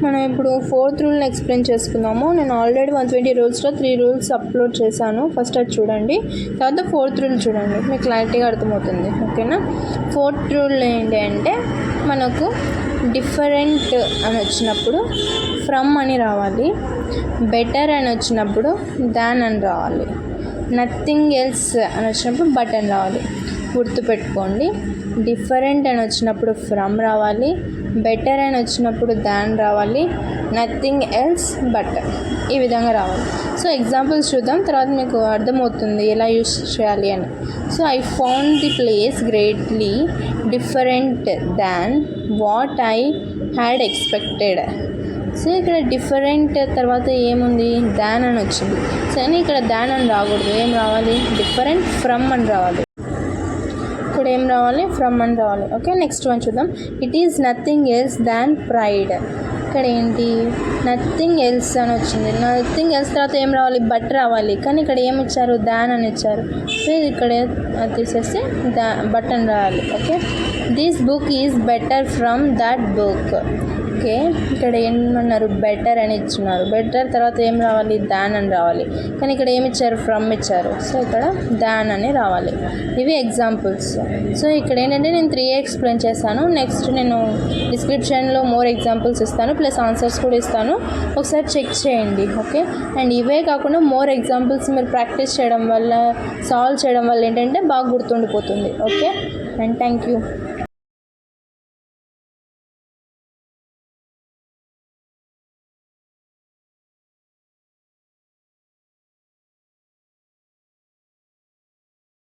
మనం ఇప్పుడు 4th రూల్ని explain చేసుకుందాము. నేను ఆల్రెడీ 120 రూల్స్లో 3 రూల్స్ అప్లోడ్ చేశాను. ఫస్ట్ అది చూడండి, తర్వాత 4th రూల్ చూడండి, మీకు క్లారిటీగా అర్థమవుతుంది. ఓకేనా? 4th రూల్ ఏంటి అంటే మనకు డిఫరెంట్ అని వచ్చినప్పుడు ఫ్రమ్ అని రావాలి, బెటర్ అని వచ్చినప్పుడు దాన్ అని రావాలి, నథింగ్ ఎల్స్ అని వచ్చినప్పుడు బట్ అని రావాలి. గుర్తుపెట్టుకోండి, డిఫరెంట్ అని వచ్చినప్పుడు ఫ్రమ్ రావాలి, బెటర్ అని వచ్చినప్పుడు దాన్ రావాలి, నథింగ్ ఎల్స్ బట్, ఈ విధంగా రావాలి. సో ఎగ్జాంపుల్స్ చూద్దాం, తర్వాత మీకు అర్థమవుతుంది ఎలా యూస్ చేయాలి అని. So I found the place greatly different than what I had expected. So ఇక్కడ డిఫరెంట్ తర్వాత ఏముంది, దాన్ అని వచ్చింది. సో ఇక్కడ దాన్ అని రాకూడదు, ఏం రావాలి, డిఫరెంట్ ఫ్రమ్ అని రావాలి. ఇక్కడ ఏం రావాలి, ఫ్రమ్ అని రావాలి. ఓకే, నెక్స్ట్ వన్ చూద్దాం. It is nothing else than pride. ఇక్కడ ఏంటి, నథింగ్ ఎల్స్ అని వచ్చింది. నథింగ్ ఎల్స్ తర్వాత ఏం రావాలి, బట్ రావాలి, కానీ ఇక్కడ ఏమి ఇచ్చారు, దాన్ అని ఇచ్చారు. సో ఇక్కడ తీసేస్తే బట్ అని రావాలి. Okay, this book is better from that book. Okay, ఇక్కడ ఏమన్నారు, బెటర్ అని ఇచ్చున్నారు. బెటర్ తర్వాత ఏం రావాలి, దాన్ అని రావాలి, కానీ ఇక్కడ ఏమి ఇచ్చారు, ఫ్రమ్ ఇచ్చారు. సో ఇక్కడ దాన్ అని రావాలి. ఇవి ఎగ్జాంపుల్స్. సో ఇక్కడ ఏంటంటే నేను 3 ఎక్స్ప్లెయిన్ చేస్తాను. నెక్స్ట్ నేను డిస్క్రిప్షన్లో మోర్ ఎగ్జాంపుల్స్ ఇస్తాను, ప్లస్ ఆన్సర్స్ కూడా ఇస్తాను, ఒకసారి చెక్ చేయండి. ఓకే, అండ్ ఇవే కాకుండా మోర్ ఎగ్జాంపుల్స్ మీరు ప్రాక్టీస్ చేయడం వల్ల, సాల్వ్ చేయడం వల్ల ఏంటంటే బాగా గుర్తుండిపోతుంది. Okay, and thank you.